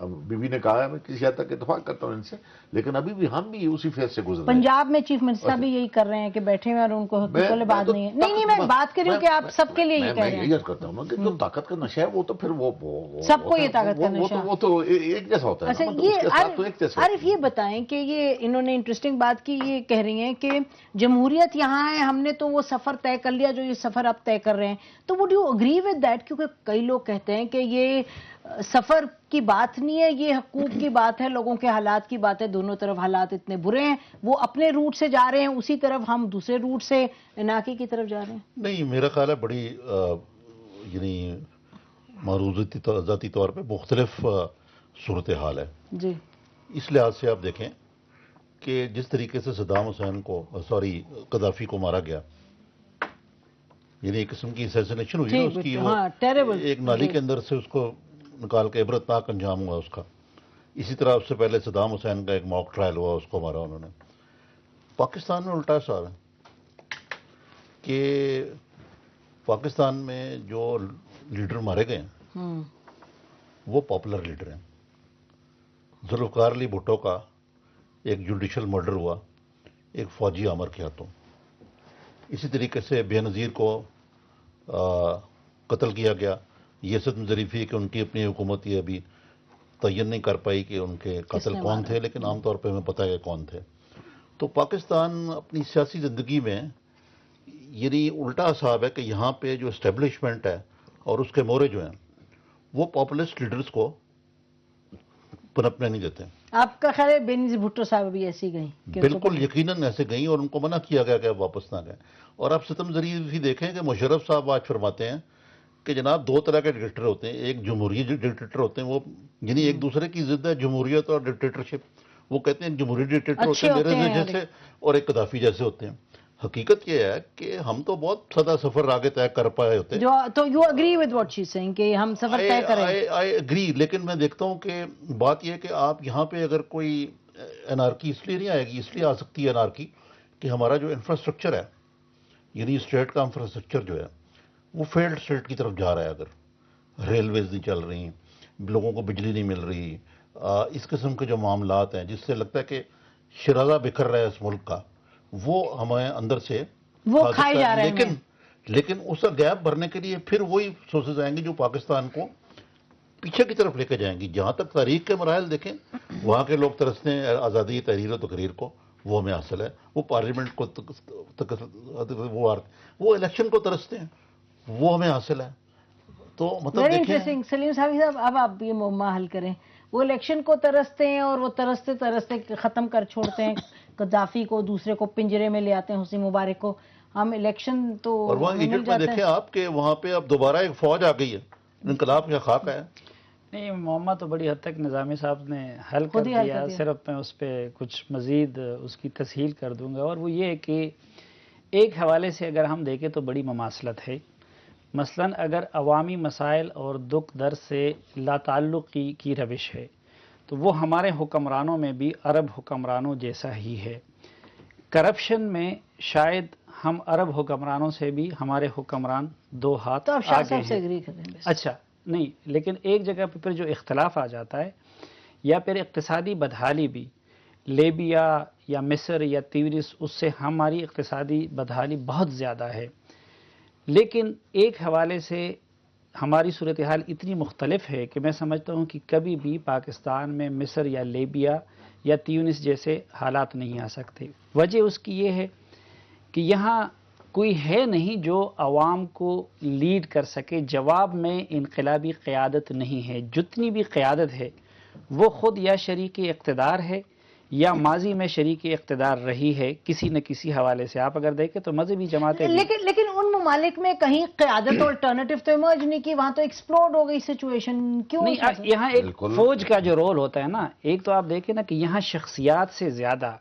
اب بیوی نے کہا ہے میں کسی حد تک اتفاق کرتا ہوں ان سے، لیکن ابھی بھی ہم بھی اسی فیز سے گزر رہے ہیں۔ پنجاب میں چیف منسٹر بھی یہی کر رہے ہیں کہ بیٹھے ہوئے اور ان کو حقوق بات نہیں ہے۔ نہیں میں بات کر رہی ہوں کہ آپ سب کے لیے یہ کہہ رہے ہیں۔ میں یہی کرتا ہوں کہ جو طاقت کا نشہ ہے وہ تو پھر وہ سب کو یہ طاقت کا نشہ، وہ تو ایک جیسا ہوتا ہے۔ اچھا یہ عارف یہ بتائیں کہ یہ انہوں نے انٹرسٹنگ بات کی، یہ کہہ رہی ہیں کہ جمہوریت یہاں ہے، ہم نے تو وہ سفر طے کر لیا جو یہ سفر اب طے کر رہے ہیں، تو would you agree with that? کیونکہ کئی لوگ کہتے ہیں کہ یہ سفر کی بات نہیں ہے، یہ حقوق کی بات ہے، لوگوں کے حالات کی بات ہے، دونوں طرف حالات اتنے برے ہیں، وہ اپنے روٹ سے جا رہے ہیں اسی طرف، ہم دوسرے روٹ سے اناکی کی طرف جا رہے ہیں۔ نہیں، میرا خیال ہے بڑی یعنی معروضاتی ذاتی طور پہ مختلف صورتحال ہے جی، اس لحاظ سے آپ دیکھیں کہ جس طریقے سے صدام حسین کو قذافی کو مارا گیا، یعنی ایک قسم کی اسیسینیشن ہوئی نا اس کی، ایک نالی کے اندر سے اس کو نکال کے عبرتناک انجام ہوا اس کا۔ اسی طرح اس سے پہلے صدام حسین کا ایک موک ٹرائل ہوا، اس کو مارا انہوں نے۔ پاکستان میں الٹا حساب ہے کہ پاکستان میں جو لیڈر مارے گئے ہیں وہ پاپولر لیڈر ہیں۔ ذوالفقار علی بھٹو کا ایک جوڈیشل مرڈر ہوا ایک فوجی آمر کے ہاتھوں۔ اسی طریقے سے بے نظیر کو قتل کیا گیا۔ یہ صدم ظریفی کہ ان کی اپنی حکومت یہ ابھی تعین نہیں کر پائی کہ ان کے قاتل کون تھے، لیکن عام طور پہ ہمیں پتہ ہے کون تھے۔ تو پاکستان اپنی سیاسی زندگی میں یعنی الٹا حساب ہے کہ یہاں پہ جو اسٹیبلشمنٹ ہے اور اس کے مورے جو ہیں وہ پاپولسٹ لیڈرز کو پنپنے نہیں دیتے۔ آپ کا خیال ہے بے نظیر بھٹو صاحب بھی ایسی گئیں؟ بالکل یقیناً ایسے گئیں اور ان کو منع کیا گیا کہ آپ واپس نہ گئے۔ اور آپ ستم ظریفی دیکھیں کہ مشرف صاحب آج فرماتے ہیں کہ جناب دو طرح کے ڈکٹیٹر ہوتے ہیں، ایک جمہوری ڈکٹیٹر ہوتے ہیں، وہ یعنی ایک دوسرے کی ضد ہے جمہوریت اور ڈکٹیٹرشپ۔ وہ کہتے ہیں جمہوری ڈکٹیٹر ہوتے ہیں میرے جیسے اور ایک قذافی جیسے ہوتے ہیں۔ حقیقت یہ ہے کہ ہم تو بہت سدا سفر آگے طے کر پائے ہوتے ہیں۔ تو you agree with what she saying کہ ہم سفر طے کریں؟ آئی اگری، لیکن میں دیکھتا ہوں کہ بات یہ ہے کہ آپ یہاں پہ اگر کوئی انارکی اس لیے نہیں آئے گی، اس لیے آ سکتی ہے انارکی کہ ہمارا جو انفراسٹرکچر ہے، یعنی اسٹیٹ کا انفراسٹرکچر جو ہے وہ فیلڈ اسٹیٹ کی طرف جا رہا ہے۔ اگر ریلویز نہیں چل رہی، لوگوں کو بجلی نہیں مل رہی، اس قسم کے جو معاملات ہیں جس سے لگتا ہے کہ شرازہ بکھر رہا ہے اس ملک کا، وہ ہمیں اندر سے وہ کھائے جا رہے ہیں۔ لیکن اس کا گیپ بھرنے کے لیے پھر وہی سورسز آئیں گی جو پاکستان کو پیچھے کی طرف لے کے جائیں گی۔ جہاں تک تاریخ کے مراحل دیکھیں، وہاں کے لوگ ترستے ہیں آزادی تحریر و تقریر کو، وہ ہمیں حاصل ہے۔ وہ پارلیمنٹ کو وہ الیکشن کو ترستے ہیں، وہ ہمیں حاصل ہے۔ تو مطلب ویری انٹرسٹنگ۔ سلیم صاحب اب آپ یہ معمہ حل کریں۔ وہ الیکشن کو ترستے ہیں اور وہ ترستے ترستے ختم کر چھوڑتے ہیں قذافی کو، دوسرے کو پنجرے میں لے آتے ہیں حسنی مبارک کو۔ ہم الیکشن تو اور وہاں ایجپٹ میں دیکھیں آپ کہ وہاں پہ اب دوبارہ ایک فوج آ گئی ہے، انقلاب کا خاکہ ہے۔ نہیں، معمہ تو بڑی حد تک نظامی صاحب نے حل کر دیا، صرف میں اس پہ کچھ مزید اس کی تسہیل کر دوں گا، اور وہ یہ ہے کہ ایک حوالے سے اگر ہم دیکھیں تو بڑی مماثلت ہے۔ مثلا اگر عوامی مسائل اور دکھ درد سے لا تعلقی کی روش ہے تو وہ ہمارے حکمرانوں میں بھی عرب حکمرانوں جیسا ہی ہے۔ کرپشن میں شاید ہم عرب حکمرانوں سے بھی ہمارے حکمران دو ہاتھ آگے ہیں۔ اچھا نہیں، لیکن ایک جگہ پہ پھر جو اختلاف آ جاتا ہے، یا پھر اقتصادی بدحالی بھی لیبیا یا مصر یا تیونس، اس سے ہماری اقتصادی بدحالی بہت زیادہ ہے، لیکن ایک حوالے سے ہماری صورتحال اتنی مختلف ہے کہ میں سمجھتا ہوں کہ کبھی بھی پاکستان میں مصر یا لیبیا یا تیونس جیسے حالات نہیں آ سکتے۔ وجہ اس کی یہ ہے کہ یہاں کوئی ہے نہیں جو عوام کو لیڈ کر سکے۔ جواب میں انقلابی قیادت نہیں ہے، جتنی بھی قیادت ہے وہ خود یا شریک اقتدار ہے یا ماضی میں شریک اقتدار رہی ہے کسی نہ کسی حوالے سے۔ آپ اگر دیکھیں تو مذہبی جماعتیں، لیکن ان ممالک میں کہیں قیادت الٹرنیٹیو تو ایمرج نہیں کی، وہاں تو ایکسپلوڈ ہو گئی سچویشن، کیوں نہیں؟ یہاں ایک فوج کا جو رول ہوتا ہے نا، ایک تو آپ دیکھیں نا کہ یہاں شخصیات سے زیادہ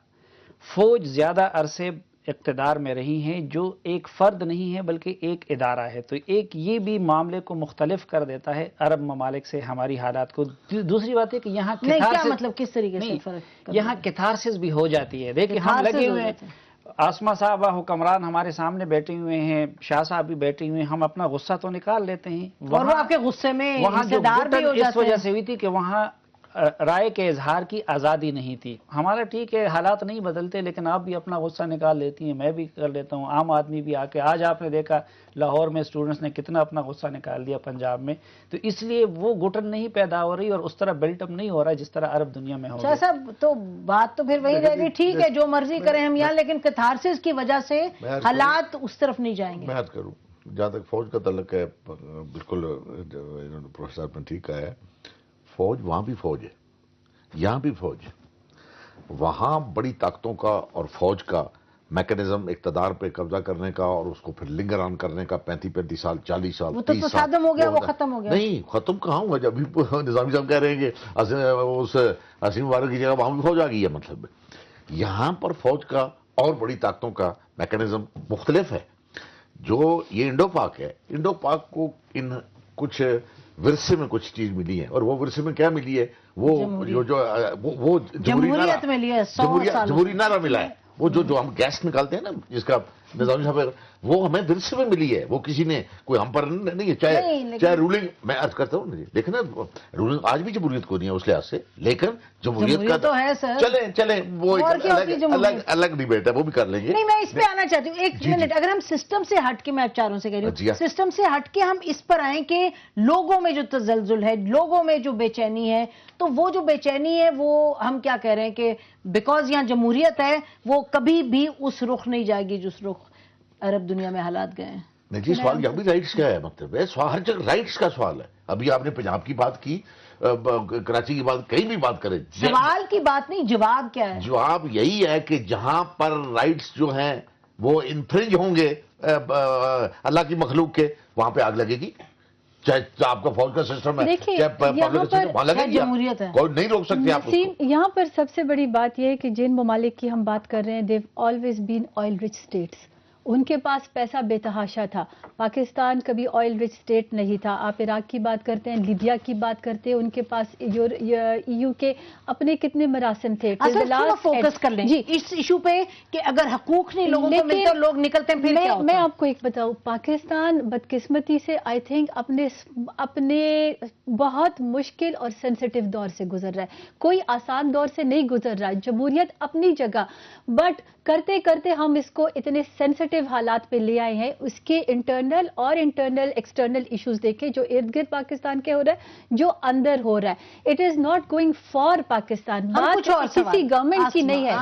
فوج زیادہ عرصے اقتدار میں رہی ہیں، جو ایک فرد نہیں ہے بلکہ ایک ادارہ ہے، تو ایک یہ بھی معاملے کو مختلف کر دیتا ہے عرب ممالک سے ہماری حالات کو۔ دوسری بات ہے کہ یہاں کیا مطلب کس طریقے سے فرق؟ یہاں کیتھارسس بھی ہو جاتی ہے۔ دیکھیں ہم لگے ہوئے ہیں، آسما صاحبہ حکمران ہمارے سامنے بیٹھے ہوئے ہیں، شاہ صاحب بھی بیٹھے ہوئے ہیں، ہم اپنا غصہ تو نکال لیتے ہیں، اور وہ آپ کے غصے میں وہاں جو اس وجہ سے ہوئی تھی کہ وہاں رائے کے اظہار کی آزادی نہیں تھی. ہمارا ٹھیک ہے حالات نہیں بدلتے لیکن آپ بھی اپنا غصہ نکال لیتی ہیں, میں بھی کر لیتا ہوں, عام آدمی بھی آ کے, آج آپ نے دیکھا لاہور میں اسٹوڈنٹس نے کتنا اپنا غصہ نکال دیا پنجاب میں, تو اس لیے وہ گھٹن نہیں پیدا ہو رہی اور اس طرح بلٹ اپ نہیں ہو رہا جس طرح عرب دنیا میں ہو رہا ہے. صاحب تو بات تو پھر وہی رہے گی, ٹھیک ہے جو مرضی کریں ہم یہاں, لیکن کتھارسس کی وجہ سے حالات اس طرف نہیں جائیں گے. میں عرض کروں جہاں تک فوج کا تعلق ہے, بالکل انہوں نے پروفیسر صاحب نے ٹھیک کہا ہے, فوج وہاں بھی فوج ہے, یہاں بھی فوج ہے. وہاں بڑی طاقتوں کا اور فوج کا میکنزم اقتدار پہ قبضہ کرنے کا اور اس کو پھر لنگر آن کرنے کا 35 سال 40 سال وہ تو تصادم ہو گیا, وہ ختم ہو گیا. نہیں ختم کہاں ہوا, جب نظامی صاحب کہہ رہے ہیں کہ اس عظیم مبارک کی جگہ وہاں بھی فوج آ گئی ہے. مطلب یہاں پر فوج کا اور بڑی طاقتوں کا میکنزم مختلف ہے. جو یہ انڈو پاک ہے, انڈو پاک کو ان کچھ ورثے میں کچھ چیز ملی ہے, اور وہ ورثے میں کیا ملی ہے, وہ جمہوریت میں لیا, جمہوری نعرہ ملا ہے. وہ جو ہم گیس نکالتے ہیں نا, جس کا نظامی صاحب, وہ ہمیں ورثے میں ملی ہے, وہ کسی نے کوئی ہم پر نہیں ہے. چاہے رولنگ, میں عرض کرتا ہوں لیکن رولنگ آج بھی جمہوریت کو نہیں ہے اس لحاظ سے, لیکن جمہوریت کا تو ہے سر. چلیں وہ الگ ڈیبیٹ ہے, وہ بھی کر لیں گے. نہیں, میں اس پہ آنا چاہتی ہوں ایک منٹ. اگر ہم سسٹم سے ہٹ کے, میں چاروں سے کہہ رہی ہوں, سسٹم سے ہٹ کے ہم اس پر آئیں کہ لوگوں میں جو تزلزل ہے, لوگوں میں جو بے چینی ہے, تو وہ جو بے چینی ہے وہ ہم کیا کہہ رہے ہیں کہ بیکاز یہاں جمہوریت ہے وہ کبھی بھی اس رخ نہیں جائے گی جس رخ عرب دنیا میں حالات گئے ہیں. نہیں جی, سوال یہاں بھی رائٹس کا ہے, مطلب ہے ہر جگہ رائٹس کا سوال ہے. ابھی آپ نے پنجاب کی بات کی, کراچی کی بات, کہیں بھی بات کریں, سوال کی بات نہیں, جواب کیا ہے؟ جواب یہی ہے کہ جہاں پر رائٹس جو ہیں وہ انفرنج ہوں گے اللہ کی مخلوق کے, وہاں پہ آگ لگے گی. چاہے آپ کا فوج کا سسٹم ہے, چاہے پبلک سسٹم, وہاں لگے گی. جمہوریت ہے, کوئی نہیں روک سکتے آپ اس کو. یہاں پر سب سے بڑی بات یہ ہے کہ جن ممالک کی ہم بات کر رہے ہیں, they always been oil rich states. ان کے پاس پیسہ بے تحاشا تھا. پاکستان کبھی آئل رچ اسٹیٹ نہیں تھا. آپ عراق کی بات کرتے ہیں, لیبیا کی بات کرتے ہیں, ان کے پاس EU کے اپنے کتنے مراسم تھے. فوکس کر لیں اس ایشو پہ کہ اگر حقوق نہیں لوگوں کو ملتے, لوگ نکلتے ہیں, پھر کیا ہوتا ہے؟ میں آپ کو ایک بتاؤں, پاکستان بدقسمتی سے آئی تھنک اپنے بہت مشکل اور سینسٹیو دور سے گزر رہا ہے. کوئی آسان دور سے نہیں گزر رہا ہے. جمہوریت اپنی جگہ, بٹ کرتے کرتے ہم اس کو اتنے سینسٹیو حالات پہ لے آئے ہیں. اس کے انٹرنل اور ایکسٹرنل ایشوز دیکھیں جو ارد گرد پاکستان کے ہو رہا ہے, جو اندر ہو رہا ہے. It is not going for Pakistan, بات کسی گورنمنٹ کی نہیں ہے,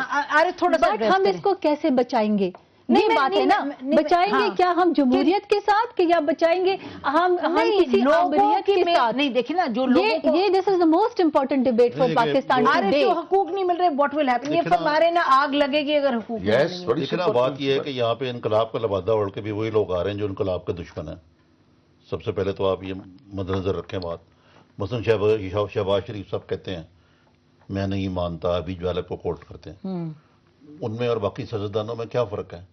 بٹ ہم اس کو کیسے بچائیں گے؟ نہیں بات ہے نا, بچائیں گے کیا ہم جمہوریت کے ساتھ کہ یا بچائیں گے ہم کسی آبریت کے ساتھ؟ نہیں دیکھیں نا, جو لوگوں یہ this is the most important debate for Pakistan today. جو حقوق نہیں مل رہے, واٹ ول ہیپن, یہ ہمارے نا آگ لگے گی اگر حقوق نہیں ملیں گے. لیکن بات یہ ہے کہ یہاں پہ انقلاب کا لبادہ اڑ کے بھی وہی لوگ آ رہے ہیں جو انقلاب کے دشمن ہیں. سب سے پہلے تو آپ یہ مد نظر رکھیں بات, مثلا شہباز شریف صاحب کہتے ہیں میں نہیں مانتا, ابھی جوالک کو کوٹ کرتے ہیں. ان میں اور باقی سیاستدانوں میں کیا فرق ہے؟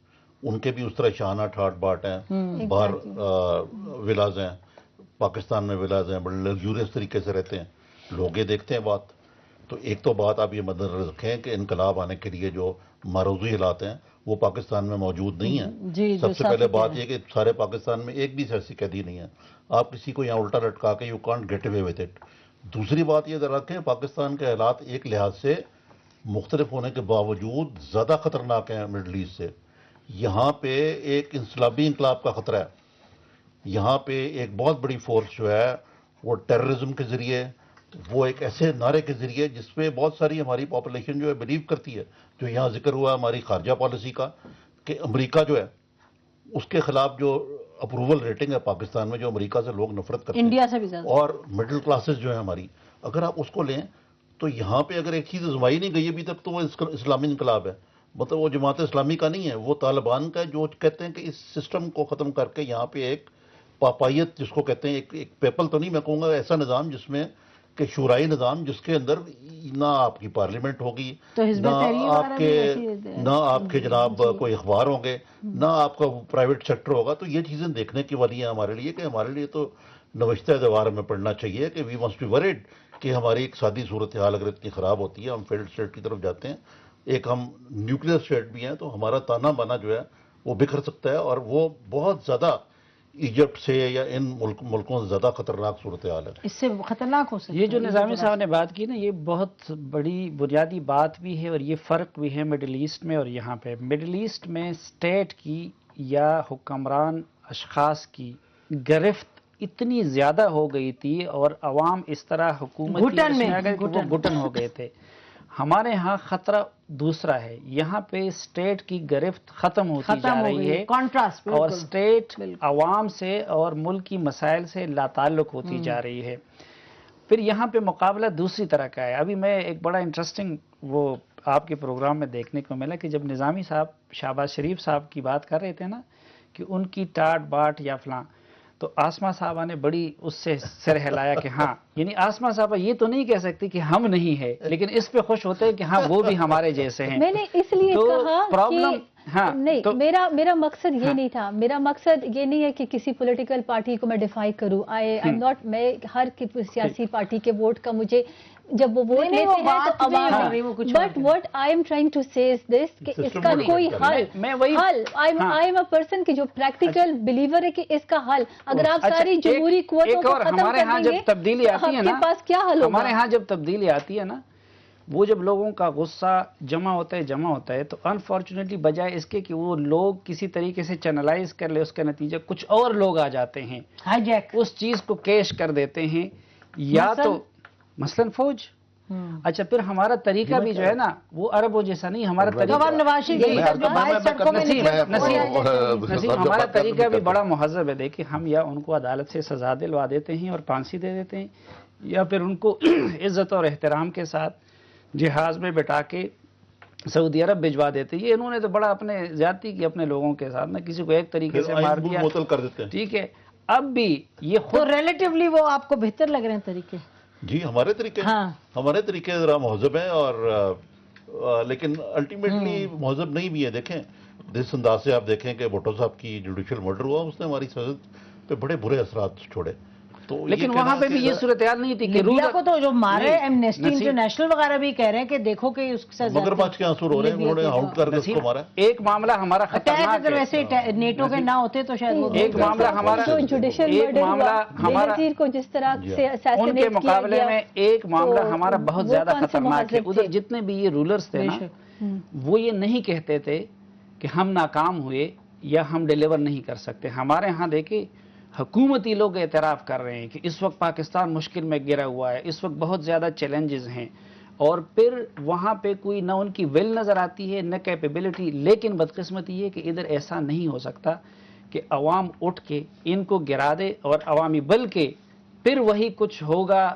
ان کے بھی اس طرح شانہ ٹھاٹ باٹ ہیں, باہر ولاز ہیں, پاکستان میں ولاز ہیں, بڑے لگزوریس طریقے سے رہتے ہیں. لوگ یہ دیکھتے ہیں بات. تو ایک تو بات آپ یہ مد نظر رکھیں کہ انقلاب آنے کے لیے جو معروضی حالات ہیں وہ پاکستان میں موجود نہیں ہیں. سب سے پہلے بات یہ کہ سارے پاکستان میں ایک بھی سیاسی قیدی نہیں ہے. آپ کسی کو یہاں الٹا لٹکا کے you can't get away with it. دوسری بات یہ ذرا رکھیں, پاکستان کے حالات ایک لحاظ سے مختلف ہونے کے باوجود زیادہ خطرناک ہیں مڈل ایسٹ سے. یہاں پہ ایک انسلابی انقلاب کا خطرہ ہے. یہاں پہ ایک بہت بڑی فورس جو ہے وہ ٹیررزم کے ذریعے, وہ ایک ایسے نعرے کے ذریعے جس پہ بہت ساری ہماری پاپولیشن جو ہے بلیو کرتی ہے, جو یہاں ذکر ہوا ہماری خارجہ پالیسی کا کہ امریکہ جو ہے اس کے خلاف جو اپروول ریٹنگ ہے پاکستان میں, جو امریکہ سے لوگ نفرت کرتے ہیں, انڈیا سے بھی زیادہ, اور مڈل کلاسز جو ہے ہماری, اگر آپ اس کو لیں تو یہاں پہ اگر ایک چیز آزمائی نہیں گئی ابھی تک تو وہ اسلامی انقلاب ہے. مطلب وہ جماعت اسلامی کا نہیں ہے, وہ طالبان کا, جو کہتے ہیں کہ اس سسٹم کو ختم کر کے یہاں پہ ایک پاپائیت جس کو کہتے ہیں, ایک پیپل تو نہیں میں کہوں گا, ایسا نظام جس میں کہ شورائی نظام جس کے اندر نہ آپ کی پارلیمنٹ ہوگی, نہ آپ کے جناب کوئی اخبار ہوں گے, نہ آپ کا پرائیویٹ سیکٹر ہوگا. تو یہ چیزیں دیکھنے کی والی ہیں ہمارے لیے, کہ ہمارے لیے تو نوشتہ دیوار میں پڑھنا چاہیے کہ وی مسٹ بی ورڈ کہ ہماری اقتصادی صورتحال اگر اتنی خراب ہوتی ہے, ہم فیلڈ اسٹیٹ کی طرف جاتے ہیں, ایک ہم نیوکلیئر اسٹیٹ بھی ہیں, تو ہمارا تانا بانا جو ہے وہ بکھر سکتا ہے. اور وہ بہت زیادہ ایجپٹ سے یا ان ملکوں سے زیادہ خطرناک صورتحال ہے. اس سے خطرناک ہو سکتا ہے. یہ جو نظامی صاحب نے بات کی نا، یہ بہت بڑی بنیادی بات بھی ہے، اور یہ فرق بھی ہے مڈل ایسٹ میں اور یہاں پہ. مڈل ایسٹ میں اسٹیٹ کی یا حکمران اشخاص کی گرفت اتنی زیادہ ہو گئی تھی، اور عوام اس طرح حکومت گھٹن ہو گئے تھے. ہمارے ہاں خطرہ دوسرا ہے، یہاں پہ اسٹیٹ کی گرفت ختم ہوتی جا رہی ہے، اور اسٹیٹ عوام سے اور ملک کی مسائل سے لا تعلق ہوتی جا رہی ہے. پھر یہاں پہ مقابلہ دوسری طرح کا ہے. ابھی میں ایک بڑا انٹرسٹنگ وہ آپ کے پروگرام میں دیکھنے کو ملا کہ جب نظامی صاحب شہباز شریف صاحب کی بات کر رہے تھے نا کہ ان کی ٹاٹ باٹ یا فلاں، تو آسما صاحبہ نے بڑی اس سے سر ہلایا کہ ہاں، یعنی آسما صاحبہ یہ تو نہیں کہہ سکتی کہ ہم نہیں ہے، لیکن اس پہ خوش ہوتے ہیں کہ ہاں وہ بھی ہمارے جیسے ہیں. میں نے اس لیے کہا کہ نہیں، میرا مقصد یہ نہیں تھا. میرا مقصد یہ نہیں ہے کہ کسی پولیٹیکل پارٹی کو میں ڈیفائی کروں. میں ہر سیاسی پارٹی کے ووٹ کا مجھے جب وہ ووٹ لیتے ہیں تو عوام، but what I am trying to say is دس کہ اس کا کوئی حل آئی ایم اے پرسن کی جو پریکٹیکل بلیور ہے کہ اس کا حل اگر آپ ساری جمہوری قوتوں کو ختم کر دیں گے تو آپ کے پاس کیا حل ہوگا. ہمارے ہاں جب تبدیلی آتی ہے نا، وہ جب لوگوں کا غصہ جمع ہوتا ہے تو انفارچونیٹلی بجائے اس کے کہ وہ لوگ کسی طریقے سے چینلائز کر لے، اس کا نتیجہ کچھ اور لوگ آ جاتے ہیں، اس چیز کو کیش کر دیتے ہیں، یا تو مثلاً فوج. اچھا، پھر ہمارا طریقہ بھی جو ہے نا وہ عربوں جیسا نہیں. ہمارا ہمارا طریقہ بھی بڑا مہذب ہے. دیکھیں، ہم یا ان کو عدالت سے سزا دلوا دیتے ہیں اور پھانسی دے دیتے ہیں، یا پھر ان کو عزت اور احترام کے ساتھ جہاز میں بٹھا کے سعودی عرب بھجوا دیتے. یہ انہوں نے تو بڑا اپنے زیادتی کی اپنے لوگوں کے ساتھ، نہ کسی کو ایک طریقے سے مار دیا، ٹھیک ہے. اب بھی یہ خود ریلیٹیولی وہ آپ کو بہتر لگ رہے ہیں طریقے؟ جی، ہمارے طریقے ذرا مہذب ہیں، اور لیکن الٹیمیٹلی مہذب نہیں بھی ہے. دیکھیں جس انداز سے آپ دیکھیں کہ بھٹو صاحب کی جوڈیشل مرڈر ہوا، اس نے ہماری سیاست پہ بڑے برے اثرات چھوڑے. لیکن وہاں پہ بھی یہ صورتحال نہیں تھی کہ لیبیا کو تو جو مارے ایمنیسٹی انٹرنیشنل وغیرہ بھی کہہ رہے ہیں کہ دیکھو کہ اس سے مگر بچ کے آنسو رو رہے ہیں، انہوں نے آؤٹ کر کے اس کو مارا. ایک معاملہ ہمارا خطرناک ہے، ویسے نیٹو کے نہ ہوتے تو شاید وہ ایک معاملہ ہمارا کو جس طرح سے ان کے مقابلے میں ایک معاملہ ہمارا بہت زیادہ خطرناک ہے. ادھر جتنے بھی یہ رولرز تھے نا، وہ یہ نہیں کہتے تھے کہ ہم ناکام ہوئے یا ہم ڈیلیور نہیں کر سکتے. ہمارے ہاں دیکھیں حکومتی لوگ اعتراف کر رہے ہیں کہ اس وقت پاکستان مشکل میں گرا ہوا ہے، اس وقت بہت زیادہ چیلنجز ہیں، اور پھر وہاں پہ کوئی نہ ان کی ول نظر آتی ہے نہ کیپیبلٹی. لیکن بدقسمتی یہ کہ ادھر ایسا نہیں ہو سکتا کہ عوام اٹھ کے ان کو گرا دے اور عوامی، بلکہ پھر وہی کچھ ہوگا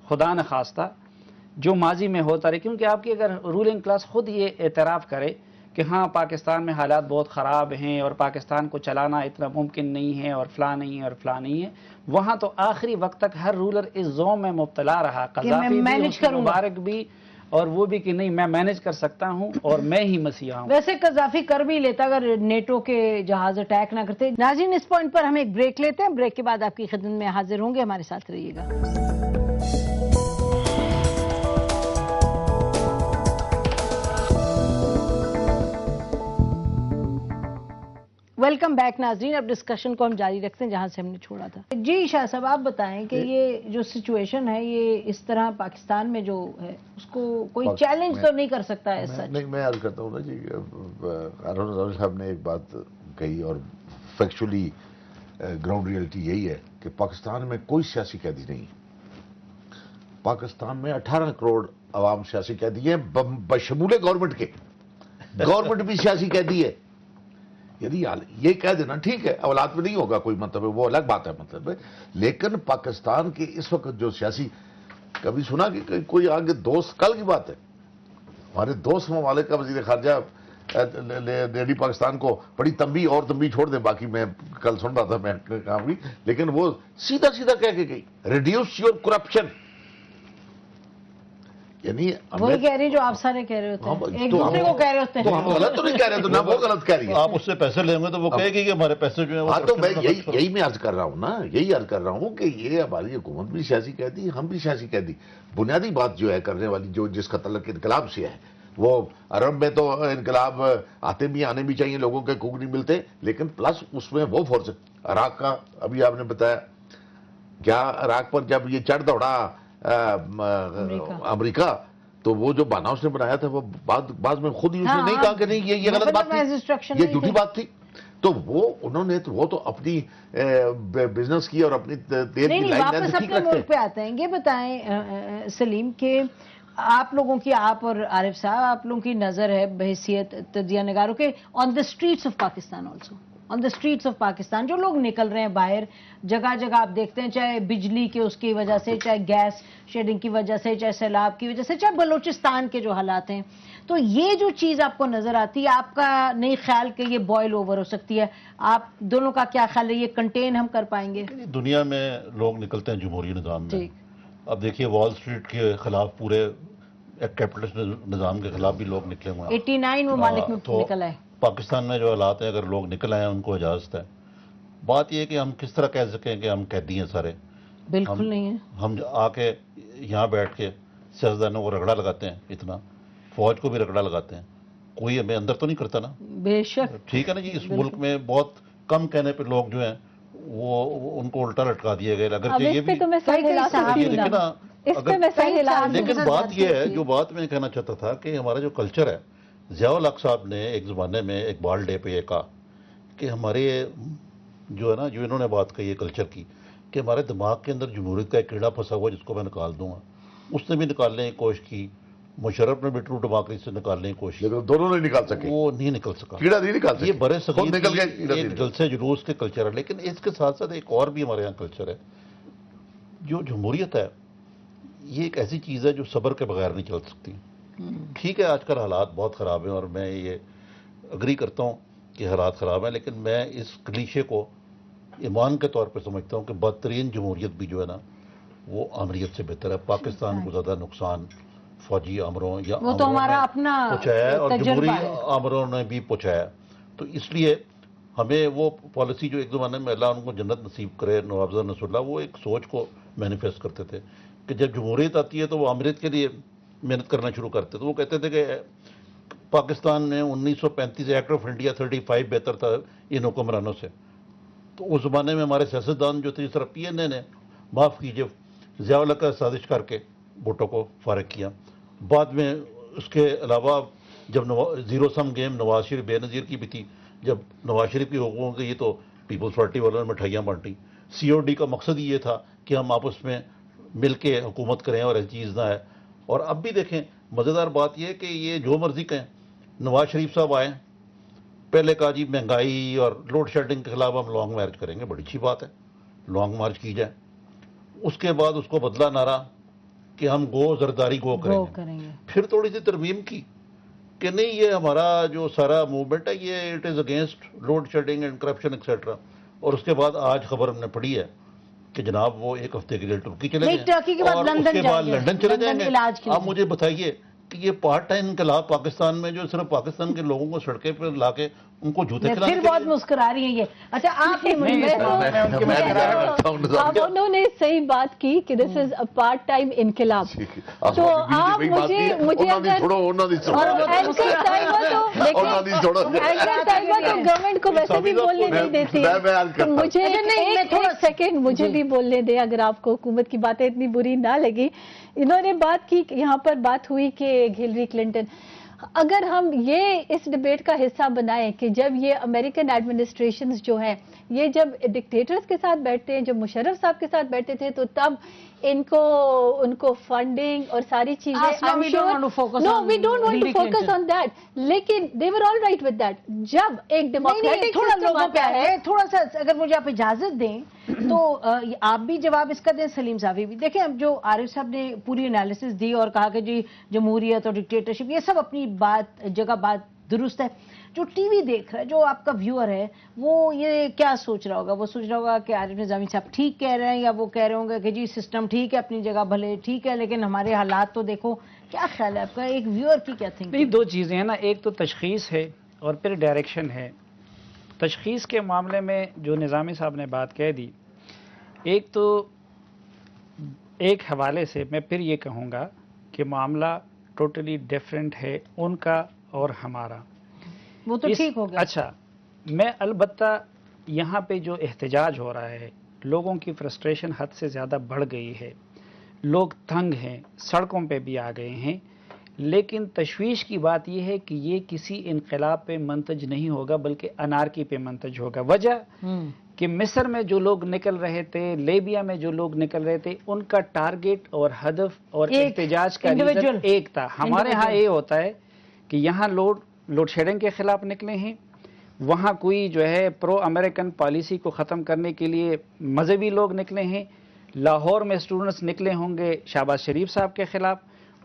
خدا نخواستہ جو ماضی میں ہوتا رہے. کیونکہ آپ کی اگر رولنگ کلاس خود یہ اعتراف کرے کہ ہاں پاکستان میں حالات بہت خراب ہیں اور پاکستان کو چلانا اتنا ممکن نہیں ہے اور فلاں نہیں ہے اور فلاں نہیں ہے، وہاں تو آخری وقت تک ہر رولر اس زوم میں مبتلا رہا. قذافی بھی، مبارک بھی، اور وہ بھی کہ نہیں میں مینج کر سکتا ہوں اور میں ہی مسیحا ہوں. ویسے قذافی کر بھی لیتا اگر نیٹو کے جہاز اٹیک نہ کرتے. ناظرین، اس پوائنٹ پر ہم ایک بریک لیتے ہیں، بریک کے بعد آپ کی خدمت میں حاضر ہوں گے، ہمارے ساتھ رہیے گا. ویلکم بیک ناظرین. اب ڈسکشن کو ہم جاری رکھتے ہیں جہاں سے ہم نے چھوڑا تھا. جی شاہ صاحب، آپ بتائیں کہ یہ جو سچویشن ہے یہ اس طرح پاکستان میں جو ہے اس کو کوئی چیلنج تو نہیں کر سکتا ہے؟ نہیں، میں عرض کرتا ہوں نا جی، نظامی صاحب نے ایک بات کہی اور فیکچولی گراؤنڈ ریئلٹی یہی ہے کہ پاکستان میں کوئی سیاسی قیدی نہیں. پاکستان میں 18 کروڑ عوام سیاسی قیدی ہیں بشمول گورنمنٹ کے. گورنمنٹ بھی سیاسی قیدی ہے. یعنی یہ کہہ دینا ٹھیک ہے اولاد میں نہیں ہوگا کوئی مطلب ہے، وہ الگ بات ہے مطلب ہے، لیکن پاکستان کے اس وقت جو سیاسی، کبھی سنا کہ کوئی آگے دوست، کل کی بات ہے ہمارے دوست ممالک کا وزیر خارجہ لیڈی پاکستان کو بڑی تنبیہ اور تنبیہ چھوڑ دیں، باقی میں کل سن رہا تھا میں کام کی، لیکن وہ سیدھا کہہ کے گئی ریڈیوس یور کرپشن. یعنی وہی کہہ رہی ہیں جو آپ سارے کہہ رہے ہوتے ہیں، ایک دوسرے کو کہہ رہے ہوتے ہیں. تو ہم غلط تو نہیں کہہ رہے، تو نہ وہ غلط کہہ رہی ہے. آپ اس سے پیسے لیں گے تو وہ کہے گی کہ ہمارے پیسے جو ہیں وہ. ہاں تو میں یہی میں عرض کر رہا ہوں نا، یہی عرض کر رہا ہوں کہ یہ ہماری حکومت بھی سیاسی قیدی، ہم بھی سیاسی قیدی. بنیادی بات جو ہے کرنے والی جو جس کا تعلق انقلاب سے ہے، وہ عرب میں تو انقلاب آتے بھی آنے بھی چاہیے، لوگوں کے حقوق نہیں ملتے، لیکن پلس اس میں وہ فورس عراق کا ابھی آپ نے بتایا کیا، عراق پر جب یہ چڑھ دوڑا امریکہ تو وہ جو بہانہ اس نے بنایا تھا وہ بعد میں خود ہی اس نے نہیں کہا کہ نہیں یہ غلط بات تھی، یہ جھوٹی بات تھی، تو وہ انہوں نے وہ تو اپنی بزنس کی اور اپنی تیل کی لائن واپس اپنے ملک پہ آتے ہیں. یہ بتائیں سلیم کہ آپ لوگوں کی، آپ اور عارف صاحب، آپ لوگوں کی نظر ہے بحیثیت تجزیہ نگاروں کے on the streets of Pakistan, also on the streets of Pakistan جو لوگ نکل رہے ہیں باہر، جگہ جگہ آپ دیکھتے ہیں، چاہے بجلی کے اس کی وجہ سے، چاہے گیس شیڈنگ کی وجہ سے، چاہے سیلاب کی وجہ سے، چاہے بلوچستان کے جو حالات ہیں، تو یہ جو چیز آپ کو نظر آتی ہے، آپ کا نہیں خیال کہ یہ بوائل اوور ہو سکتی ہے؟ آپ دونوں کا کیا خیال ہے، یہ کنٹین ہم کر پائیں گے؟ دنیا میں لوگ نکلتے ہیں جمہوری نظام میں. اب دیکھیے وال اسٹریٹ کے خلاف، پورے کیپٹلسٹ نظام کے خلاف بھی لوگ نکلے ہوئے ہیں. 89 ممالک میں نکل آئے. پاکستان میں جو حالات ہیں، اگر لوگ نکل آئے ہیں ان کو اجازت ہے. بات یہ ہے کہ ہم کس طرح کہہ سکیں کہ ہم قیدی ہیں سارے؟ بالکل نہیں ہے. ہم آ کے یہاں بیٹھ کے سیاستدانوں کو رگڑا لگاتے ہیں، اتنا فوج کو بھی رگڑا لگاتے ہیں، کوئی ہمیں اندر تو نہیں کرتا نا. بے شک. ٹھیک ہے نا جی. اس ملک میں بہت کم کہنے پہ لوگ جو ہیں وہ ان کو الٹا لٹکا دیا گیا. اگر یہ بھی لیکن بات یہ ہے، جو بات میں کہنا چاہتا تھا کہ ہمارا جو کلچر ہے، ضیاء الحق صاحب نے ایک زمانے میں ایک بال ڈے پہ یہ کہا کہ ہمارے جو ہے نا، جو انہوں نے بات کہی ہے کلچر کی، کہ ہمارے دماغ کے اندر جمہوریت کا ایک کیڑا پھنسا ہوا جس کو میں نکال دوں گا. اس نے بھی نکالنے کی کوشش کی، مشرف نے بھی ٹرو ڈیموکریسی سے نکالنے کی کوشش کی، لیکن دونوں نہیں نکال سکے. وہ نہیں نکل سکا. کیڑا نہیں نکال سکے. یہ برے صغیر ایک جلسے جلوس کے کلچر ہے. لیکن اس کے ساتھ ساتھ ایک اور بھی ہمارے یہاں کلچر ہے. جو جمہوریت ہے یہ ایک ایسی چیز ہے جو صبر کے بغیر نہیں چل سکتی. ٹھیک ہے آج کل حالات بہت خراب ہیں اور میں یہ اگری کرتا ہوں کہ حالات خراب ہیں، لیکن میں اس کلیشے کو ایمان کے طور پہ سمجھتا ہوں کہ بدترین جمہوریت بھی جو ہے نا وہ آمریت سے بہتر ہے. پاکستان کو زیادہ نقصان فوجی آمروں یا وہ تو ہمارا اپنا پہنچایا ہے اور جمہوری آمروں نے بھی پہنچایا. تو اس لیے ہمیں وہ پالیسی جو ایک زمانے میں اللہ ان کو جنت نصیب کرے، نواب نصر اللہ، وہ ایک سوچ کو مینیفیسٹ کرتے تھے کہ جب جمہوریت آتی ہے تو وہ آمریت کے لیے محنت کرنا شروع کرتے. تو وہ کہتے تھے کہ پاکستان میں 1935 ایکٹ آف انڈیا 35 بہتر تھا ان حکمرانوں سے. تو اس زمانے میں ہمارے سیاستدان جو تھے، جس طرح پی این اے نے معاف کیجیے ضیاء الحق کا سازش کر کے بھٹو کو فارغ کیا. بعد میں اس کے علاوہ جب زیرو سم گیم نواز شریف بے نظیر کی بھی تھی، جب نواز شریف کی حقوقوں کی تو پیپلز پارٹی والوں نے مٹھائیاں بانٹی. سی او ڈی کا مقصد ہی یہ تھا کہ ہم آپس میں مل کے حکومت کریں اور ایسی چیز نہ ہے. اور اب بھی دیکھیں مزیدار بات یہ کہ یہ جو مرضی کہیں، نواز شریف صاحب آئیں، پہلے کہا جی مہنگائی اور لوڈ شیڈنگ کے خلاف ہم لانگ مارچ کریں گے. بڑی اچھی بات ہے، لانگ مارچ کی جائے. اس کے بعد اس کو بدلا نعرہ کہ ہم گو زرداری گو کریں گے. پھر تھوڑی سی ترمیم کی کہ نہیں یہ ہمارا جو سارا موومنٹ ہے یہ it is against load shedding and corruption etcetera. اور اس کے بعد آج خبر ہم نے پڑھی ہے کہ جناب وہ ایک ہفتے کے لیے ترکی چلے گئے اور اس کے بعد لندن چلے جائیں گے. آپ مجھے بتائیے کہ یہ پارٹ ٹائم انقلاب پاکستان میں جو صرف پاکستان کے لوگوں کو سڑکیں پہ لا کے ان کو جوتے کھلانے پھر بہت مسکرا رہی ہیں یہ. اچھا آپ انہوں نے صحیح بات کی کہ دس از اے پارٹ ٹائم انقلاب. تو آپ مجھے گورنمنٹ کو ویسے بھی بولنے نہیں دیتی. مجھے ایک سیکنڈ مجھے بھی بولنے دیں اگر آپ کو حکومت کی باتیں اتنی بری نہ لگی. انہوں نے بات کی، یہاں پر بات ہوئی کہ ہلری کلنٹن، اگر ہم یہ اس ڈیبیٹ کا حصہ بنائیں کہ جب یہ امریکن ایڈمنسٹریشنز جو ہیں یہ جب ڈکٹیٹرز کے ساتھ بیٹھتے ہیں، جب مشرف صاحب کے ساتھ بیٹھتے تھے، تو تب ان کو فنڈنگ اور ساری چیزیں we don't want to focus on that, لیکن they were all right with that. جب ایک ڈیموکریٹک تھوڑا لوگوں پہ ہے، تھوڑا سا اگر مجھے آپ اجازت دیں تو آپ بھی جواب اس کا دیں، سلیم صاحب بھی. دیکھیں اب جو عارف صاحب نے پوری انالیسس دی اور کہا کہ جی جمہوریت اور ڈکٹیٹرشپ یہ سب اپنی جگہ بات درست ہے. جو ٹی وی دیکھ رہا ہے، جو آپ کا ویور ہے، وہ یہ کیا سوچ رہا ہوگا؟ وہ سوچ رہا ہوگا کہ عارف نظامی صاحب ٹھیک کہہ رہے ہیں، یا وہ کہہ رہے ہوں گے کہ جی سسٹم ٹھیک ہے اپنی جگہ بھلے ٹھیک ہے لیکن ہمارے حالات تو دیکھو. کیا خیال ہے آپ کا، ایک ویور کی کیا تھنکنگ؟ نہیں، دو چیزیں ہیں نا، ایک تو تشخیص ہے اور پھر ڈائریکشن ہے. تشخیص کے معاملے میں جو نظامی صاحب نے بات کہہ دی، ایک تو ایک حوالے سے میں پھر یہ کہوں گا کہ معاملہ ٹوٹلی ڈفرینٹ ہے ان کا اور ہمارا. وہ تو ٹھیک ہو گیا. اچھا، میں البتہ یہاں پہ جو احتجاج ہو رہا ہے، لوگوں کی فرسٹریشن حد سے زیادہ بڑھ گئی ہے، لوگ تنگ ہیں، سڑکوں پہ بھی آ گئے ہیں، لیکن تشویش کی بات یہ ہے کہ یہ کسی انقلاب پہ منتج نہیں ہوگا بلکہ انارکی پہ منتج ہوگا. وجہ کہ مصر میں جو لوگ نکل رہے تھے، لیبیا میں جو لوگ نکل رہے تھے، ان کا ٹارگٹ اور ہدف اور احتجاج کا ریزن ایک تھا. ہمارے ہاں یہ ہوتا ہے کہ یہاں لوڈ شیڈنگ کے خلاف نکلے ہیں، وہاں کوئی جو ہے پرو امریکن پالیسی کو ختم کرنے کے لیے مذہبی لوگ نکلے ہیں، لاہور میں اسٹوڈنٹس نکلے ہوں گے شہباز شریف صاحب کے خلاف،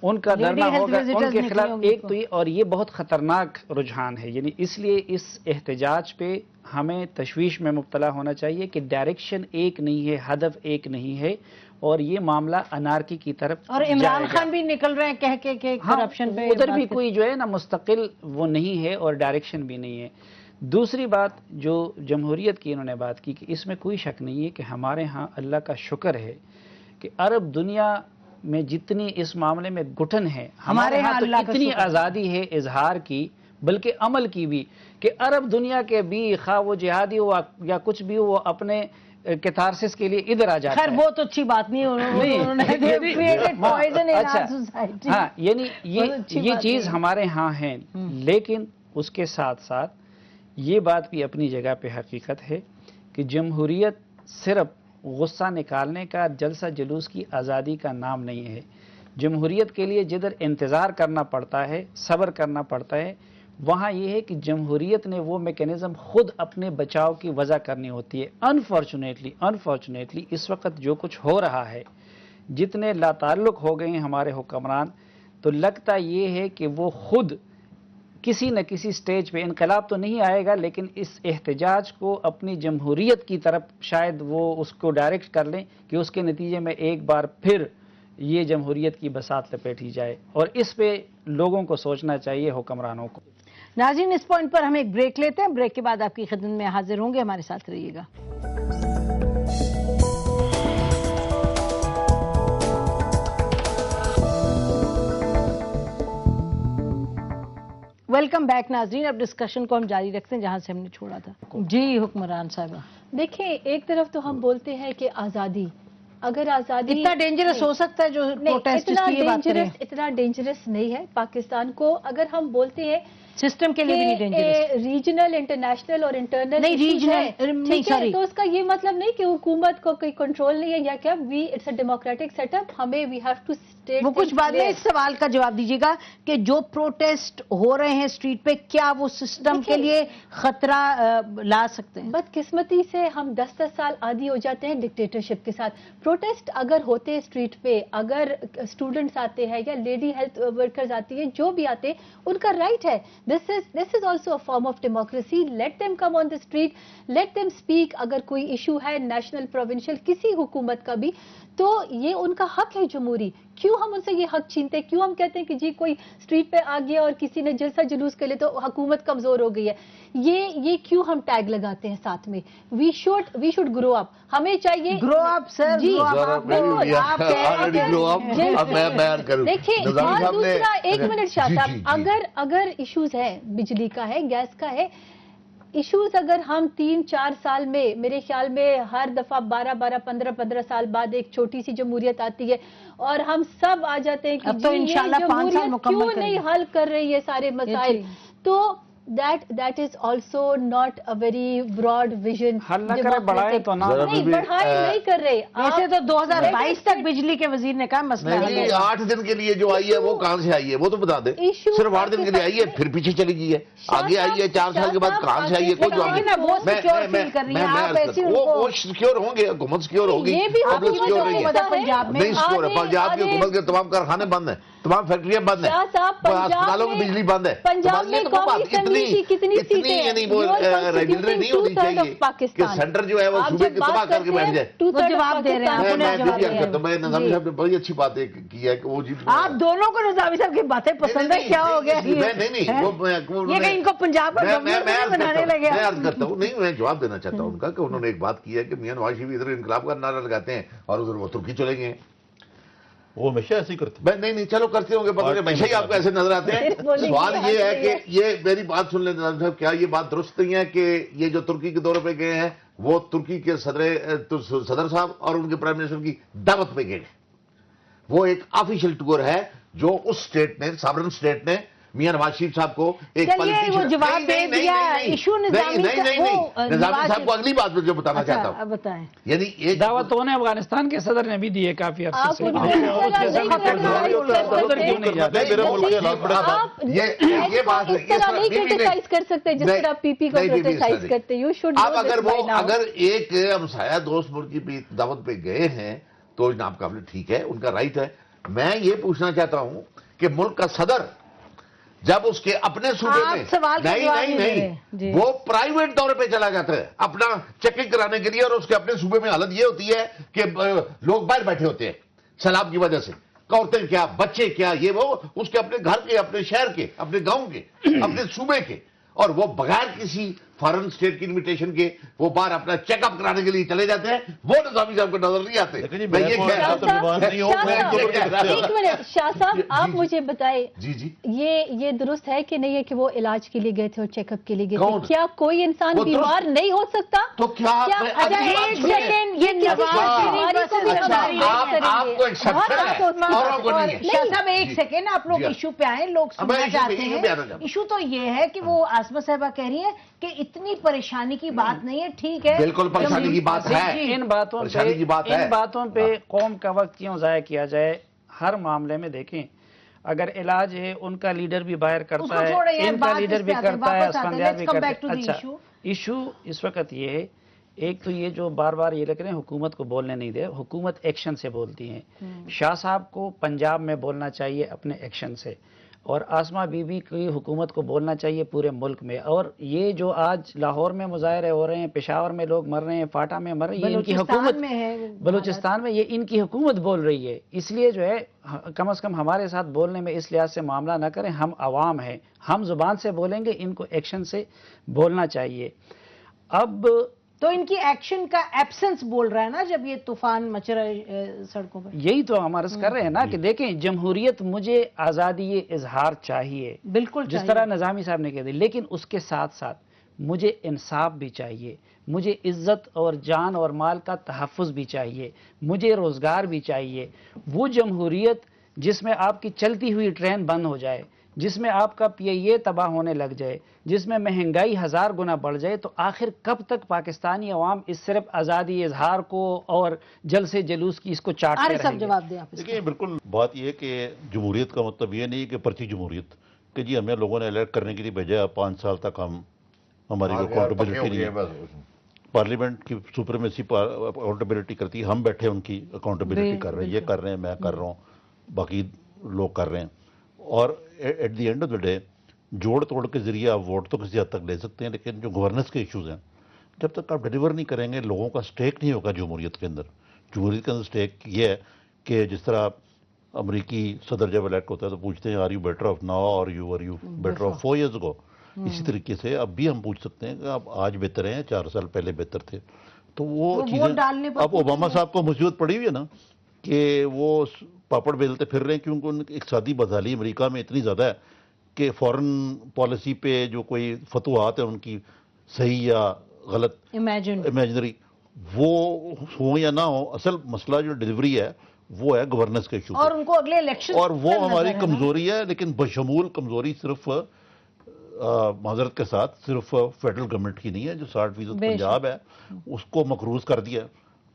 ان کا دھرنا ہوگا ان کے خلاف. ایک تو یہ، اور یہ بہت خطرناک رجحان ہے. یعنی اس لیے اس احتجاج پہ ہمیں تشویش میں مبتلا ہونا چاہیے کہ ڈائریکشن ایک نہیں ہے، ہدف ایک نہیں ہے، اور یہ معاملہ انارکی کی طرف. اور عمران خان بھی نکل رہے ہیں کہہ کے کرپشن پہ، ادھر بھی کوئی جو ہے نا مستقل وہ نہیں ہے اور ڈائریکشن بھی نہیں ہے. دوسری بات جو جمہوریت کی انہوں نے بات کی کہ اس میں کوئی شک نہیں ہے کہ ہمارے ہاں اللہ کا شکر ہے کہ عرب دنیا میں جتنی اس معاملے میں گھٹن ہے، ہمارے ہاں تو اتنی آزادی ہے اظہار کی بلکہ عمل کی بھی، کہ عرب دنیا کے بھی خواہ وہ جہادی ہو یا کچھ بھی وہ اپنے کیتھارسس کے لیے ادھر آ جاتا ہے. خیر وہ تو اچھی بات نہیں ہاں، یعنی یہ چیز ہمارے ہاں ہے، لیکن اس کے ساتھ ساتھ یہ بات بھی اپنی جگہ پہ حقیقت ہے کہ جمہوریت صرف غصہ نکالنے کا، جلسہ جلوس کی آزادی کا نام نہیں ہے. جمہوریت کے لیے جدھر انتظار کرنا پڑتا ہے، صبر کرنا پڑتا ہے، وہاں یہ ہے کہ جمہوریت نے وہ میکینزم خود اپنے بچاؤ کی وضع کرنی ہوتی ہے. انفارچونیٹلی اس وقت جو کچھ ہو رہا ہے، جتنے لا تعلق ہو گئے ہیں ہمارے حکمران، تو لگتا یہ ہے کہ وہ خود کسی نہ کسی سٹیج پہ، انقلاب تو نہیں آئے گا لیکن اس احتجاج کو اپنی جمہوریت کی طرف شاید وہ اس کو ڈائریکٹ کر لیں کہ اس کے نتیجے میں ایک بار پھر یہ جمہوریت کی بساط لپیٹی جائے، اور اس پہ لوگوں کو سوچنا چاہیے، حکمرانوں کو. ناظرین اس پوائنٹ پر ہم ایک بریک لیتے ہیں، بریک کے بعد آپ کی خدمت میں حاضر ہوں گے، ہمارے ساتھ رہیے گا. ویلکم بیک ناظرین. اب ڈسکشن کو ہم جاری رکھتے ہیں جہاں سے ہم نے چھوڑا تھا. جی حکمران صاحبہ. دیکھیں، ایک طرف تو ہم بولتے ہیں کہ آزادی، اگر آزادی اتنا ڈینجرس ہو سکتا ہے جو پروٹیسٹرز کی یہ بات کریں، اتنا ڈینجرس نہیں ہے پاکستان کو. اگر ہم بولتے ہیں سسٹم کے لیے بھی نہیں ڈینجرس، ریجنل، انٹرنیشنل اور انٹرنل نہیں، ریجنل تو اس کا یہ مطلب نہیں کہ حکومت کو کوئی کنٹرول نہیں ہے یا کیا. It's a democratic set up, ہمیں وی ہیو ٹو اسٹیٹ. وہ کچھ بعد میں اس سوال کا جواب دیجیے گا کہ جو پروٹیسٹ ہو رہے ہیں اسٹریٹ پہ، کیا وہ سسٹم کے لیے خطرہ لا سکتے ہیں؟ بدقسمتی سے ہم 10 سال عادی ہو جاتے ہیں ڈکٹیٹرشپ کے ساتھ. پروٹیسٹ اگر ہوتے اسٹریٹ پہ، اگر اسٹوڈنٹس آتے ہیں یا لیڈی ہیلتھ ورکرز آتی ہیں، جو بھی آتے ہیں، ان کا رائٹ ہے. This is also a form of democracy. Let them come on the street. Let them speak. اگر کوئی ایشو ہے نیشنل، پروونشل، کسی حکومت کا بھی، تو یہ ان کا حق ہے جمہوری. کیوں ہم ان سے یہ حق چھینتے ہیں؟ کیوں ہم کہتے ہیں کہ جی کوئی اسٹریٹ پہ آ گیا اور کسی نے جلسہ جلوس کے لیے تو حکومت کمزور ہو گئی ہے؟ یہ کیوں ہم ٹیگ لگاتے ہیں ساتھ میں؟ وی شوڈ گرو اپ. ہمیں چاہیے گرو اپ سر. جی دیکھیں، دوسرا ایک منٹ شاہ صاحب، اگر ایشوز ہے، بجلی کا ہے، گیس کا ہے، ایشوز اگر ہم 3-4 سال میں، میرے خیال میں ہر دفعہ 15 سال بعد ایک چھوٹی سی جمہوریت آتی ہے اور ہم سب آ جاتے ہیں کہ جی یہ جمہوریت کیوں نہیں حل کر رہی یہ سارے مسائل. تو that is also not a very broad vision. حل نہ کرے، بڑھائے تو نہ، نہیں بڑھائے نہیں کر رہے. ویسے تو 2022 تک بجلی کے وزیر نے کہا مسئلہ حل ہے. 8 دن کے لیے جو آئی ہے وہ کہاں سے آئی ہے وہ تو بتا دیں. صرف 8 دن کے لیے آئی ہے، پھر پیچھے چلی گئی ہے، آگے آئی ہے 4 سال کے بعد کہاں سے آئی ہے کوئی جواب نہیں. وہ سیکیور فیل کر رہی ہیں آپ ایسی ان کو. وہ سیکیور ہوں گے، حکومت سیکیور ہوگی، پبلک سیکیور نہیں ہے. پنجاب میں نہیں سیکیور ہے. پنجاب کی حکومت کے تمام کارخانے بند ہیں، تمام فیکٹریاں بند ہیں، ہسپتالوں کی بجلی بند ہے. پنجاب میں قومی اسمبلی کی کتنی سیٹیں ہیں؟ یعنی وہ ریگولری نہیں ہونی چاہیے کہ سینٹر جو ہے وہ صوبے کے تباہ کر کے بیٹھ جائے. وہ جواب دے رہے ہیں. میں نظامی صاحب نے بڑی اچھی باتیں کی ہے کہ وہ جی آپ دونوں کو نظامی صاحب کی باتیں پسند ہے، کیا ہو گیا؟ یہ کہ ان کو پنجاب کا گورنر بنانے لگے. میں عرض کرتا ہوں، نہیں میں جواب دینا چاہتا ہوں ان کا کہ انہوں نے ایک بات کی ہے کہ میاں نواز شریف ادھر انقلاب کا نعرہ لگاتے ہیں اور ادھر وہ ترکی چلے گئے ہیں. وہ ہمیشہ ایسے ہی کرتے ہیں. نہیں چلو کرتے ہوں گے، پتہ نہیں ہمیشہ ہی آپ کو ایسے نظر آتے ہیں. سوال یہ ہے کہ یہ میری بات سن لیں نظام صاحب، کیا یہ بات درست نہیں ہے کہ یہ جو ترکی کے دورے پہ گئے ہیں وہ ترکی کے صدر صاحب اور ان کے پرائم منسٹر کی دعوت پہ گئے ہیں؟ وہ ایک آفیشیل ٹور ہے جو اس اسٹیٹ نے، سابرن اسٹیٹ نے میاں نواز شریف صاحب کو ایک وہ جواب دے دیا ایشو نظامی صاحب کو اگلی بات جو بتانا چاہتا ہوں. بتائیں. یعنی ایک دعوت تو انہیں افغانستان کے صدر نے بھی دی ہے کافی عرصے سے. یہ بات کر سکتے جس طرح پی پی کو کرٹیسائز کرتے. اب اگر ایک ہمسایہ دوست ملک کی دعوت پہ گئے ہیں تو جناب قابل ٹھیک ہے، ان کا رائٹ ہے. میں یہ پوچھنا چاہتا ہوں کہ ملک کا صدر جب اس کے اپنے صوبے میں نہیں وہ پرائیویٹ دورے پہ چلا جاتا ہے اپنا چیکنگ کرانے کے لیے، اور اس کے اپنے صوبے میں حالت یہ ہوتی ہے کہ لوگ باہر بیٹھے ہوتے ہیں سیلاب کی وجہ سے، عورتیں کیا، بچے کیا، یہ وہ اس کے اپنے گھر کے، اپنے شہر کے، اپنے گاؤں کے، اپنے صوبے کے، اور وہ بغیر کسی فارن اسٹیٹ کی انویٹیشن کے وہ باہر اپنا چیک اپ کرانے کے لیے چلے جاتے ہیں. وہ نظامی صاحب کو نظر نہیں آتے. شاہ صاحب آپ مجھے بتائیں، جی یہ درست ہے کہ نہیں ہے کہ وہ علاج کے لیے گئے تھے اور چیک اپ کے لیے گئے تھے؟ کیا کوئی انسان بیمار نہیں ہو سکتا؟ تو کیا شاہ صاحب ایک سیکنڈ، آپ لوگ ایشو پہ آئیں، لوگ سننا چاہتے ہیں. ایشو تو یہ ہے کہ وہ عاصمہ صاحبہ کہہ رہی ہیں کہ اتنی پریشانی کی بات نہیں ہے. ٹھیک ہے، بالکل پریشانی کی بات ہے. ان باتوں پہ قوم کا وقت کیوں ضائع کیا جائے؟ ہر معاملے میں دیکھیں، اگر علاج ہے ان کا لیڈر بھی باہر کرتا ہے، ان کا لیڈر بھی کرتا ہے، اسفندیار بھی کرتا ہے. اچھا ایشو اس وقت یہ ہے، ایک تو یہ جو بار بار یہ لگ رہے ہیں حکومت کو بولنے نہیں دے، حکومت ایکشن سے بولتی ہیں. شاہ صاحب کو پنجاب میں بولنا چاہیے اپنے ایکشن سے، اور آسمہ بی بی کی حکومت کو بولنا چاہیے پورے ملک میں. اور یہ جو آج لاہور میں مظاہرے ہو رہے ہیں، پشاور میں لوگ مر رہے ہیں، فاٹا میں مر رہے ہیں، یہ ان کی حکومت، بلوچستان میں یہ ان کی حکومت بول رہی ہے. اس لیے جو ہے کم از کم ہمارے ساتھ بولنے میں اس لحاظ سے معاملہ نہ کریں. ہم عوام ہیں، ہم زبان سے بولیں گے، ان کو ایکشن سے بولنا چاہیے. اب تو ان کی ایکشن کا ایبسنس بول رہا ہے نا جب یہ طوفان مچ رہا ہے سڑکوں پہ. یہی تو ہم عرض کر رہے ہیں نا کہ دیکھیں، جمہوریت مجھے آزادی اظہار چاہیے، بالکل جس طرح نظامی صاحب نے کہہ دیا، لیکن اس کے ساتھ ساتھ مجھے انصاف بھی چاہیے، مجھے عزت اور جان اور مال کا تحفظ بھی چاہیے، مجھے روزگار بھی چاہیے. وہ جمہوریت جس میں آپ کی چلتی ہوئی ٹرین بند ہو جائے، جس میں آپ کا پی آئی اے تباہ ہونے لگ جائے، جس میں مہنگائی 1000 گنا بڑھ جائے، تو آخر کب تک پاکستانی عوام اس صرف آزادی اظہار کو اور جلسے جلوس کی اس کو چاٹتے رہیں گے؟ جواب دیں آپ. دیکھیں بالکل بات یہ ہے کہ جمہوریت کا مطلب یہ نہیں کہ پرچی جمہوریت، کہ جی ہمیں لوگوں نے الیکٹ کرنے کے لیے بھیجا 5 سال تک ہماری اکاؤنٹیبلٹی نہیں ہے. پارلیمنٹ کی سپریمیسی اکاؤنٹیبلٹی کرتی ہے، ہم بیٹھے ان کی اکاؤنٹیبلٹی کر رہے ہیں، یہ کر رہے ہیں، میں کر رہا ہوں، باقی لوگ کر رہے ہیں. اور at the end of the day جوڑ توڑ کے ذریعے آپ ووٹ تو کسی حد تک لے سکتے ہیں، لیکن جو گورننس کے ایشوز ہیں جب تک آپ ڈیلیور نہیں کریں گے، لوگوں کا سٹیک نہیں ہوگا جمہوریت کے اندر. جمہوریت کے اندر سٹیک یہ ہے کہ جس طرح امریکی صدر جب الیکٹ ہوتا ہے تو پوچھتے ہیں are you better off now or you better off 4 years ago. اسی طریقے سے اب بھی ہم پوچھ سکتے ہیں کہ آپ آج بہتر ہیں، 4 سال پہلے بہتر تھے. تو وہ چیزیں اب اوباما صاحب کو مصیبت پڑی ہوئی ہے نا کہ وہ پاپڑ بیلتے پھر رہے ہیں، کیونکہ ان کی اقتصادی بدحالی امریکہ میں اتنی زیادہ ہے کہ فورن پالیسی پہ جو کوئی فتوحات ہیں ان کی صحیح یا غلط امیجنری وہ ہوں یا نہ ہو، اصل مسئلہ جو ڈیلیوری ہے وہ ہے گورننس کے ایشو، اور ان کو اگلے الیکشن، اور وہ ہماری کمزوری ہے. لیکن بشمول کمزوری صرف معذرت کے ساتھ صرف فیڈرل گورنمنٹ کی نہیں ہے. جو 60% پنجاب ہے اس کو مقروض کر دیا،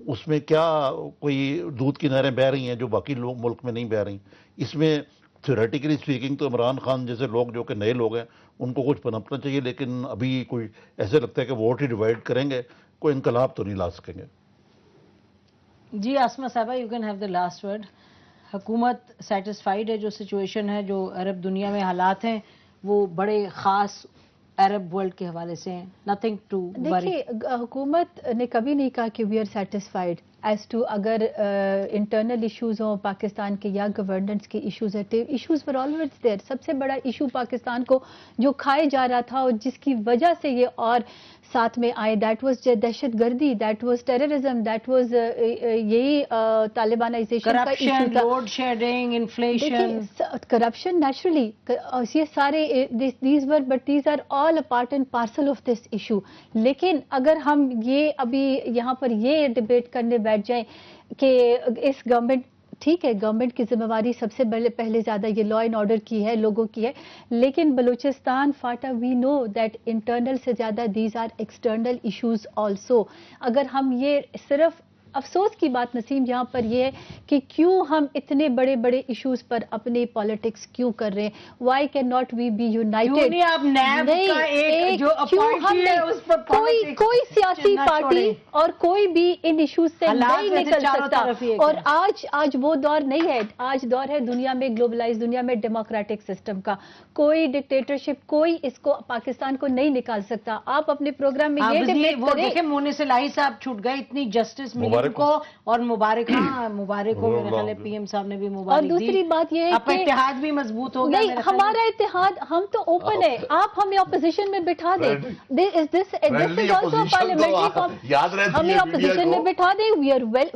اس میں کیا کوئی دودھ کی نہریں بہہ رہی ہیں جو باقی لوگ ملک میں نہیں بہہ رہی. اس میں تھیوریٹیکلی اسپیکنگ تو عمران خان جیسے لوگ جو کہ نئے لوگ ہیں ان کو کچھ پنپنا چاہیے، لیکن ابھی کوئی ایسے لگتا ہے کہ ووٹ ہی ڈیوائڈ کریں گے، کوئی انقلاب تو نہیں لا سکیں گے. جی آسمہ صاحبہ، you can have the last word. حکومت سیٹسفائیڈ ہے جو سچویشن ہے، جو عرب دنیا میں حالات ہیں وہ بڑے خاص عرب ورلڈ کے حوالے سے ہیں؟ Nothing to worry. دیکھیے حکومت نے کبھی نہیں کہا کہ we are satisfied. As to اگر انٹرنل ایشوز ہوں پاکستان کے یا گورننس کے ایشوز ہیں، ایشوز فار آلویز دیر. سب سے بڑا ایشو پاکستان کو جو کھائے جا رہا تھا اور جس کی وجہ سے یہ اور ساتھ میں آئے، دیٹ واز دہشت گردی، that was terrorism, that was یہی طالبانائزیشن کا ایشو تھا. Load shedding, inflation, corruption naturally, یہ سارے these are all a part and parcel of this issue. لیکن اگر ہم یہ ابھی یہاں پر یہ ڈبیٹ کرنے بیٹھ جائیں کہ اس گورنمنٹ، ٹھیک ہے گورنمنٹ کی ذمہ داری سب سے پہلے زیادہ یہ لا اینڈ آرڈر کی ہے، لوگوں کی ہے، لیکن Balochistan FATA we know that internal سے زیادہ these are external issues also. اگر ہم یہ صرف افسوس کی بات نسیم یہاں پر یہ ہے کہ کیوں ہم اتنے بڑے بڑے ایشوز پر اپنی پالیٹکس کیوں کر رہے ہیں. Why can not we be united? کوئی سیاسی پارٹی اور کوئی بھی ان ایشوز سے نہیں نکل سکتا. اور آج وہ دور نہیں ہے، آج دور ہے دنیا میں گلوبلائز دنیا میں ڈیموکریٹک سسٹم کا. کوئی ڈکٹیٹرشپ کوئی اس کو پاکستان کو نہیں نکال سکتا. آپ اپنے پروگرام میں یہ ڈبیٹ کریں. دیکھیں مونے سے لاہی صاحب چھوٹ گئے، اتنی جسٹس ملی ان کو، اور مبارک ہو میرے خیال ہے پی ایم صاحب نے بھی مبارک دی. اور دوسری بات یہ ہے کہ اتحاد بھی مضبوط ہو گیا. نہیں، ہمارا اتحاد، ہم تو اوپن ہے، آپ ہمیں اپوزیشن میں بٹھا دیں. ہمیں اپوزیشن میں بٹھا دیں،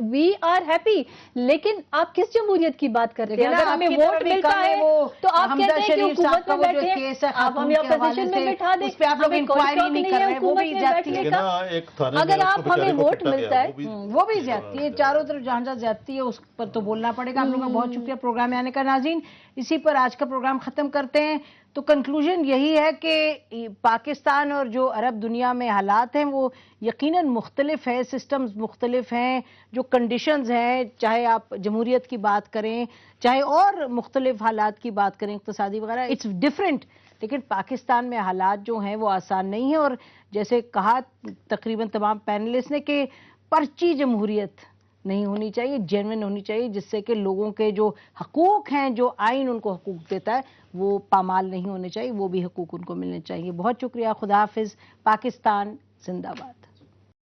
وی آر ہیپی. لیکن آپ کس جمہوریت کی بات کر رہے ہیں؟ اگر ہمیں ووٹ ملتا ہے تو آپ کہتے ہیں کہ حکومت میں بیٹھے ہیں، آپ ہمیں اپوزیشن میں بٹھا دیں. ہمیں کوئی شوق نہیں ہے حکومت میں بیٹھنے کا. اگر آپ ہمیں ووٹ ملتا ہے وہ بھی زیادتی ہے، چاروں طرف جہاں جہاں زیادتی ہے اس پر تو بولنا پڑے گا. آپ لوگوں کا بہت شکریہ پروگرام میں آنے کا. ناظرین، اسی پر آج کا پروگرام ختم کرتے ہیں. تو کنکلوژن یہی ہے کہ پاکستان اور جو عرب دنیا میں حالات ہیں وہ یقیناً مختلف ہے، سسٹمز مختلف ہیں، جو کنڈیشنز ہیں، چاہے آپ جمہوریت کی بات کریں، چاہے اور مختلف حالات کی بات کریں اقتصادی وغیرہ، اٹس ڈفرینٹ. لیکن پاکستان میں حالات جو ہیں وہ آسان نہیں ہیں. اور جیسے کہا تقریباً تمام پینلسٹ نے کہ پرچی جمہوریت نہیں ہونی چاہیے، جینوئن ہونی چاہیے، جس سے کہ لوگوں کے جو حقوق ہیں، جو آئین ان کو حقوق دیتا ہے، وہ پامال نہیں ہونے چاہیے، وہ بھی حقوق ان کو ملنے چاہیے. بہت شکریہ. خدا حافظ. پاکستان زندہ باد.